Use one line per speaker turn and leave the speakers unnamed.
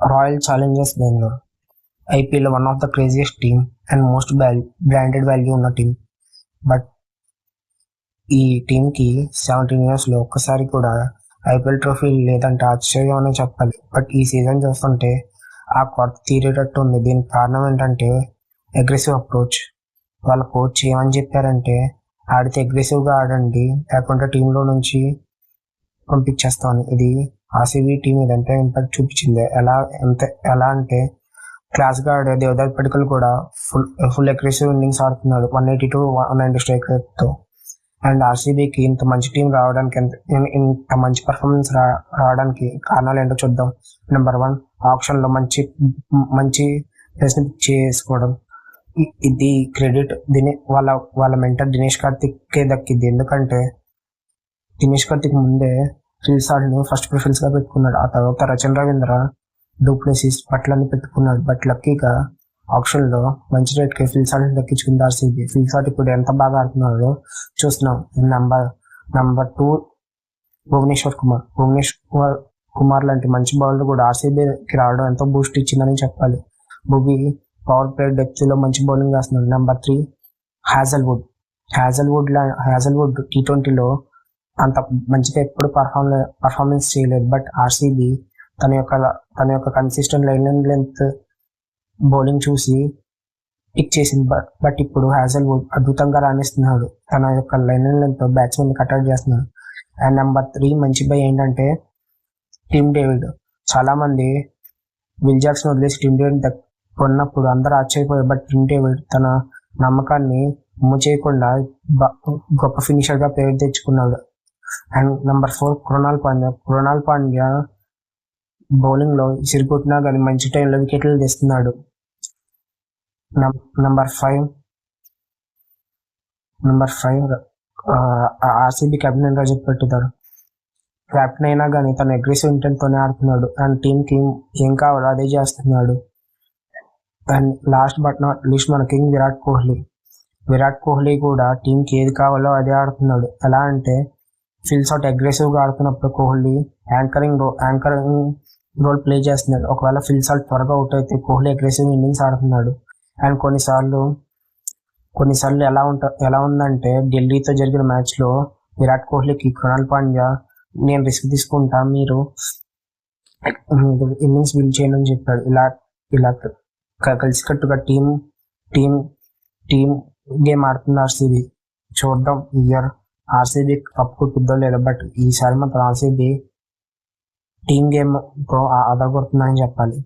Royal Challengers Bangalore. IPL one of the craziest team and most branded value ఉన్న team. But ఈ టీంకి 17 yearsలో ఒక్కసారి కూడా ఐపీఎల్ ట్రోఫీ లేదంటే ఆశ్చర్యం అనే చెప్పాలి. బట్ ఈ సీజన్ చూస్తుంటే ఆ కొరత తీరేటట్టు ఉంది. దీనికి కారణం ఏంటంటే అగ్రెసివ్ అప్రోచ్. వాళ్ళ కోచ్ ఏమని చెప్పారంటే ఆడితే అగ్రెసివ్గా ఆడండి, లేకుంటే టీంలో నుంచి పంపించేస్తాను. ఇది ఆర్సీబీ టీం ఇదంతా ఇంపాక్ట్ చూపించింది. ఎలా అంటే క్లాస్గా ఆడే దేవదత్ పడికల్ కూడా ఫుల్ అగ్రెసివ్ ఇన్నింగ్స్ ఆడుతున్నాడు 180 to 190 స్ట్రైక్ రేట్తో. అండ్ ఆర్సీబీకి ఇంత మంచి టీం రావడానికి ఇంత మంచి పర్ఫార్మెన్స్ రావడానికి కారణాలు ఏంటో చూద్దాం. నెంబర్ 1, ఆప్షన్లో మంచి ప్లేస్ని పిక్ చేసుకోవడం. ఇది క్రెడిట్ వాళ్ళ మెంటర్ దినేష్ కార్తిక్కే దక్కింది. ఎందుకంటే దినేష్ కార్తిక్ ముందే ఫిల్సాల్ట్ని ఫస్ట్ ప్రిఫరెన్స్గా పెట్టుకున్నాడు. ఆ తర్వాత రచన్ రవీంద్ర, డూప్లెసిస్ పట్లని పెట్టుకున్నాడు. బట్ లక్కీగా ఆప్షన్లో మంచి రేట్కి ఫిల్సాల్ట్ని దక్కించుకుంది ఆర్సీబీ. ఫిల్సాల్ట్ ఇప్పుడు ఎంత బాగా ఆడుతున్నాడో చూస్తున్నాం. నెంబర్ 2 భువనేశ్వర్ కుమార్ లాంటి మంచి బౌలర్ కూడా ఆర్సీబీకి రావడం ఎంతో బూస్ట్ ఇచ్చిందని చెప్పాలి. భువి పవర్ ప్లే డెప్త్లో మంచి బౌలింగ్ వేస్తున్నాడు. నెంబర్ 3 హ్యాజల్వుడ్ T20లో అంత మంచిగా ఎప్పుడు పర్ఫార్మెన్స్ చేయలేదు. బట్ ఆర్సీబీ తన యొక్క consistent line and length bowling చూసి పిక్ చేసింది. బట్ ఇప్పుడు హ్యాజల్వుడ్ అద్భుతంగా రాణిస్తున్నాడు. తన యొక్క line and length batsmen cutout చేస్తున్నాడు. అండ్ నెంబర్ 3 మంచి బై ఏంటంటే టిమ్ డేవిడ్. చాలా మంది విల్ జాక్స్ని వదిలేసి టిమ్ డేవిడ్ కొన్నప్పుడు అందరూ ఆశ్చర్యపోయారు. బట్ టిమ్ డేవిడ్ తన నమ్మకాన్ని అమ్ము చేయకుండా గొప్ప ఫినిషర్గా పేరు తెచ్చుకున్నాడు. అండ్ నెంబర్ 4 కృణాల్ పాండ్యా బౌలింగ్లో సిరికొట్టినా కానీ మంచి టైంలో వికెట్లు తెస్తున్నాడు. Number 5 RCB captain Rajat Patidar. Captain అయినా కానీ తన అగ్రెసివ్ ఇంటెంట్తోనే ఆడుతున్నాడు. అండ్ టీంకి ఏం కావాలో అదే చేస్తున్నాడు. And last but not least మన కింగ్ విరాట్ కోహ్లీ కూడా టీంకి ఏది కావాలో అదే ఆడుతున్నాడు. ఎలా అంటే ఫిల్స్ అవుట్ అగ్రెసివ్గా ఆడుతున్నప్పుడు కోహ్లీ యాంకరింగ్ రోల్ ప్లే చేస్తున్నాడు. ఒకవేళ ఫిల్స్ అవుట్ త్వరగా అవుట్ అయితే కోహ్లీ అగ్రెసివ్ ఇన్నింగ్స్ ఆడుతున్నాడు. అండ్ కొన్నిసార్లు ఎలా ఉందంటే ఢిల్లీతో జరిగిన మ్యాచ్లో విరాట్ కోహ్లీకి కృణాల్ పాండ్యా నేను రిస్క్ తీసుకుంటా, మీరు ఇన్నింగ్స్ విన్ చేయండి అని చెప్పాడు. ఇలా కలిసికట్టుగా టీం గేమ్ ఆడుతుంది ఆర్సీబీ. చూద్దాం ఈ ఇయర్ ఆర్సీబీ కప్ కొట్టిద్దో లేదో. బట్ ఈసారి మాత్రం ఆర్సీబీ టీం గేమ్తో ఆధారపడుతుందని చెప్పాలి.